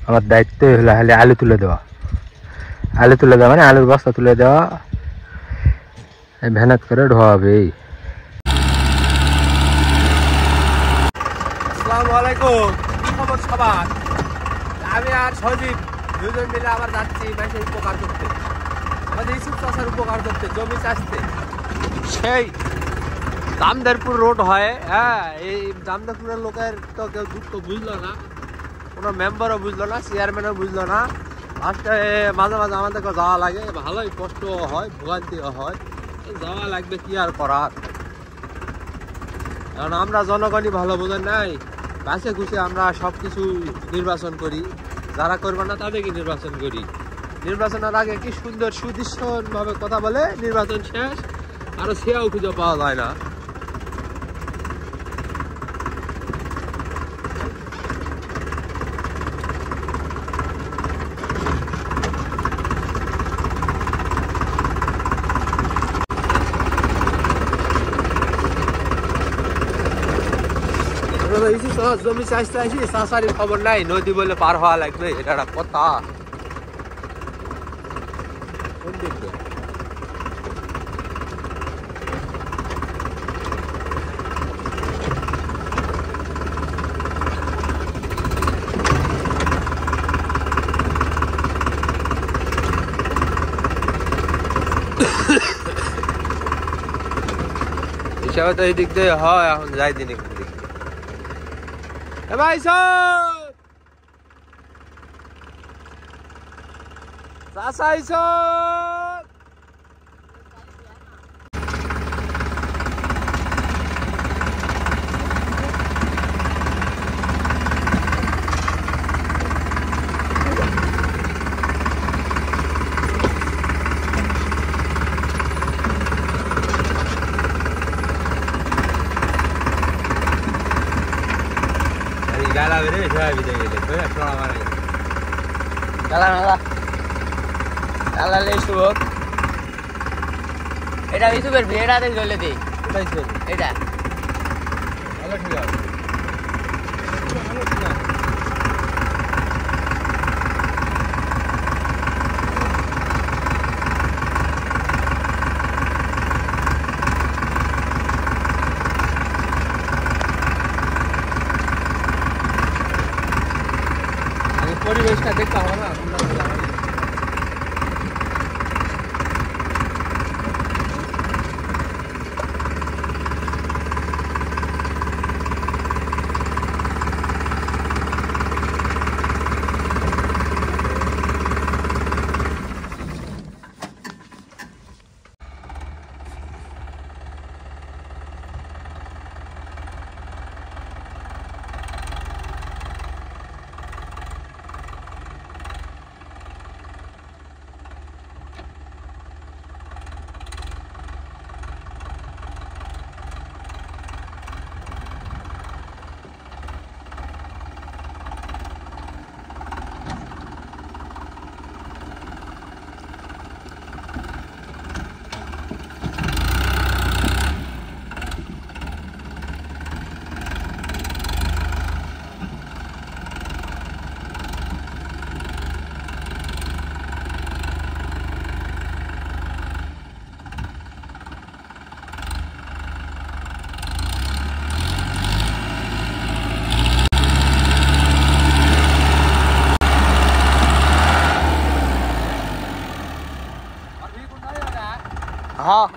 আমার দায়িত্ব হলো খালি আলু তুলে দেওয়া। আলু তুলে দেওয়া মানে আলুর বস্তা তুলে দেওয়া, মেহনত করে ঢোয়াবে। আসসালামু আলাইকুম, কি খবর সবার? আমি আর সজীব দুজন মিলে আবার যাচ্ছি মানুষের উপকার করতে, আমাদের ইসুফ চাষার উপকার করতে, জমি চাষতে। সেই জামদারপুর রোড হয়, হ্যাঁ, এই জামদারপুরের লোকের তো কেউ দুঃখ বুঝলো না, কোনো মেম্বারও বুঝলো না, চেয়ারম্যানও বুঝলো না। লাস্টে মাঝে মাঝে আমাদেরকে যাওয়া লাগে, ভালোই কষ্টও হয়, ভোগান্তিও হয়, যাওয়া লাগবে, কি আর করার। কারণ আমরা জনগণই ভালো বোঝেন নাই, বাসে খুশি আমরা সব কিছু নির্বাচন করি, যারা করবে না তাদেরকে নির্বাচন করি। নির্বাচনের আগে কি সুন্দর সুদৃশ্যভাবে কথা বলে, নির্বাচন শেষ আরো সেও খুঁজে পাওয়া যায় না। জমি চাষতে আসি, চাষারির খবর নাই, নদী বলে পার হওয়া লাগবে, এটা একটা কথা। হিসাবে তো এই দিক দিয়ে হয়, এখন যাই দিন একটু দিক দিয়ে। ভাই এটা ইউটিউবের ভিডিওটা জ্বলে দিই, এটা পরিবেশটা দেখতে হবে না। हाँ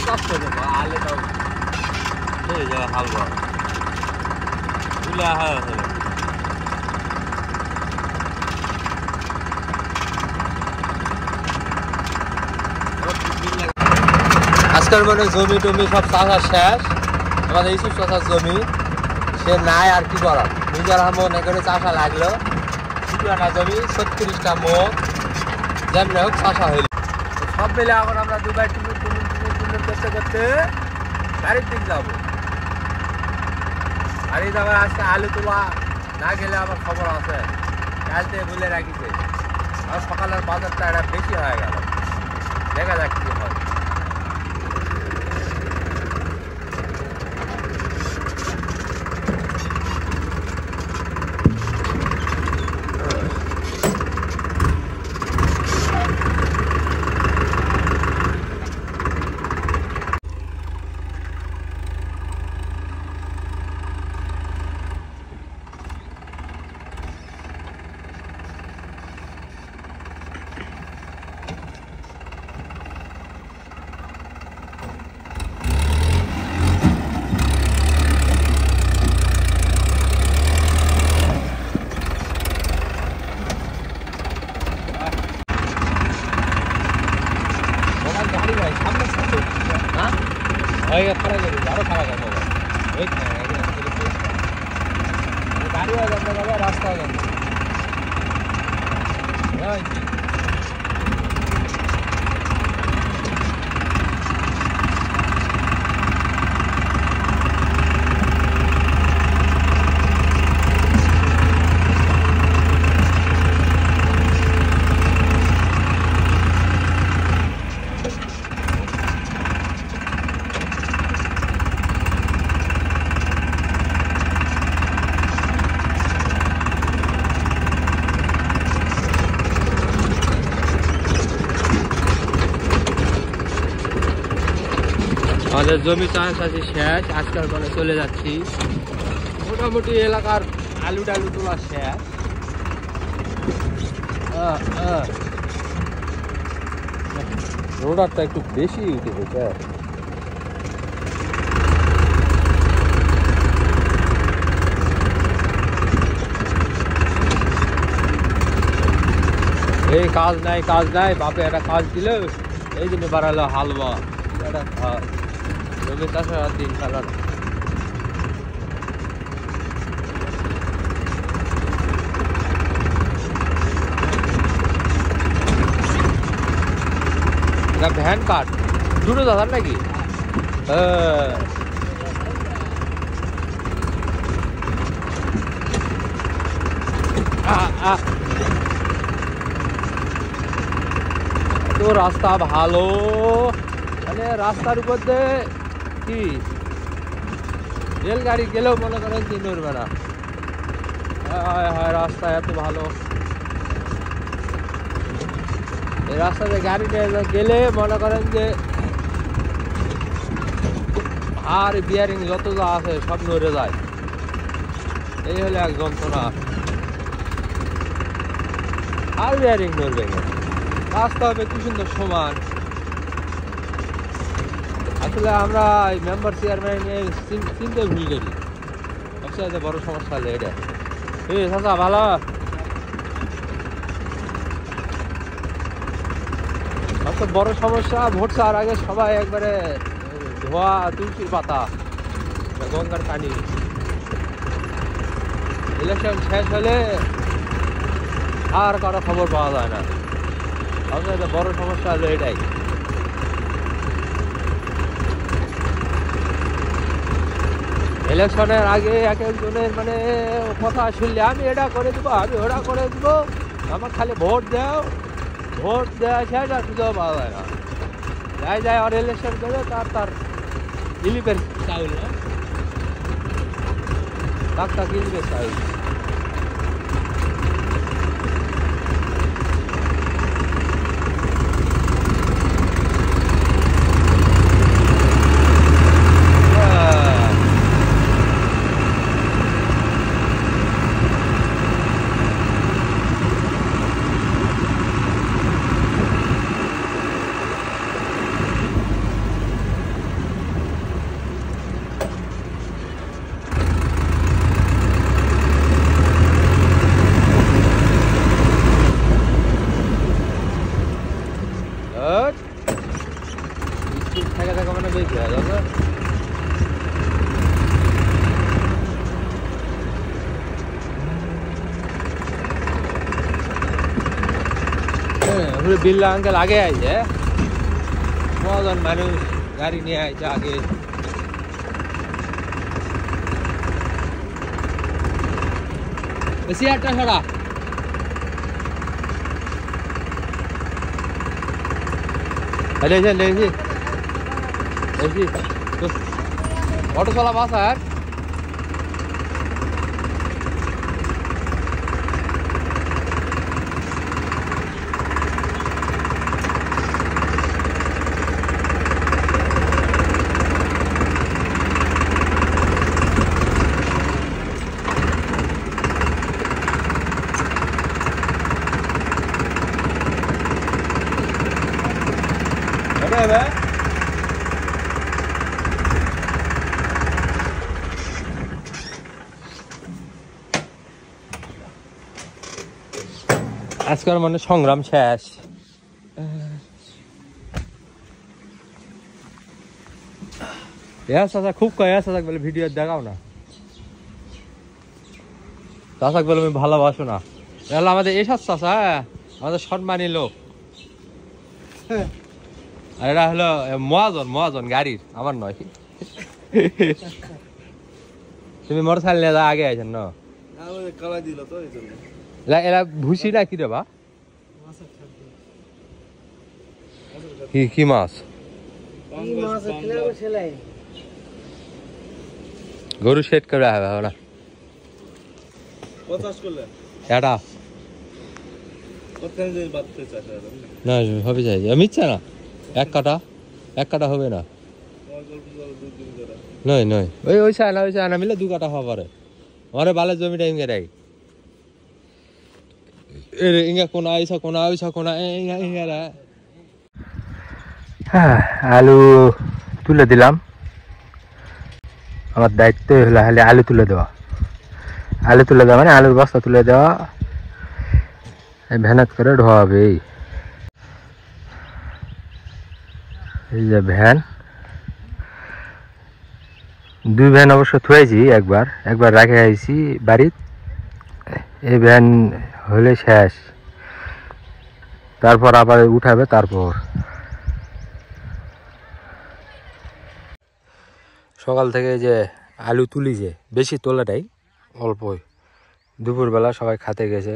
কষ্ট দেবো আলে তো এই জায়গা হালবা বুলা হয় আজকের মানে জমি টমি সব চাষা শেষ আমাদের ইসুফ চাষার জমি সে নাই আর কি করার নিজের মনে করে চাষা লাগলো না জমি 36টা মোট যেমন হোক চাষা হইল সব মিলে এখন আমরা দুবাই টুনুন করতে করতে বাড়ির দিক যাবো বাড়ি যাবার আজকে আলু তোলা না গেলে আমার খবর আছে কাল থেকে বলে রাখিছে আর সকালের বাজারটা এটা বেশি হয়ে গেল দেখা যাক কি হয় রাস্তা আমাদের জমি চাষাচাষি শেষ আজকাল মানে চলে যাচ্ছি মোটামুটি এলাকার আলু টালু তোলা শেষ রোডারটা একটু বেশি উঠে গেছে এই কাজ নাই বাপে একটা কাজ দিল এই জন্য বাড়ালো হালবা একটা জমি চাষের দিন চালানো এটা ভ্যান কাট দুটো দাদার নাকি তো রাস্তা ভালো মানে রাস্তার উপর দিয়ে কি রেলগাড়ি গেলেও মনে করেন যে নড়বে না রাস্তা এত ভালো এই রাস্তাতে গাড়ি নিয়ে গেলে মনে করেন যে আর বিয়ারিং যত যা আছে সব নড়ে যায় এই হলে এক যন্ত্রণা আর বিয়ারিং নড়বে না রাস্তা হবে কি সুন্দর সমান আসলে আমরা মেম্বার চেয়ারম্যান চিনতে ভুল করি সবচেয়ে বড় সমস্যা হলো এটা চাচা ভালো সবচেয়ে বড় সমস্যা ভোট চাওয়ার আগে সবাই একবারে ধোয়া তুলসীর পাতা গঙ্গার পানি ইলেকশন শেষ হলে আর কারো খবর পাওয়া যায় না সবচেয়ে বড় সমস্যা হলো এটাই ইলেকশনের আগে এক একজনের মানে কথা শুনলে আমি এটা করে দেবো আমি ওটা করে দেবো আমার খালি ভোট দাও ভোট দেওয়া শেষ আর খুঁজেও পাওয়া যায় না যায় আর ইলেকশন করে তার ইলিপের চাউল না তার ইলিপের চাউল আসলে বিল্লা আঙ্কেল আগে আইছে কজন মানুষ গাড়ি নিয়ে আইছে আগে চেয়ারটা সরা অটো চলা বাস আর আজকের মানে সংগ্রাম শেষ খুব কয় বলে ভিডিও দেখাও না চাষাক বলে আমি ভালোবাসো না এগুলো আমাদের এসব চাষা আমাদের সম্মানী লোক আর এরা হলো মহাজন গাড়ির আমার নয় তুমি মোটর সাইকেল নিয়ে আগে আছেন না এরা ভুসি না কি রে বা কি মাছ গরু সেট করে হবে না এটা না হবে যাই মিথ্যা না এক কাটা হবে না নয় নয় ওই চায় না মিলে 2 কাটা হওয়া পারে আমার বালের জমিটা ইঙ্গে রাই আলু তুলে দিলাম আমার দায়িত্ব হলো খালি আলু তুলে দেওয়া মানে আলুর বস্তা তুলে দেওয়া ভ্যানাত করে ঢোয়াবে এই যে ভ্যান 2 ভ্যান অবশ্য থুয়েছি একবার রাখে আইছি বাড়িত এই ভ্যান হলে শেষ তারপর আবার উঠাবে তারপর সকাল থেকে যে আলু তুলি যে বেশি তোলাটাই অল্পই দুপুরবেলা সবাই খেতে গেছে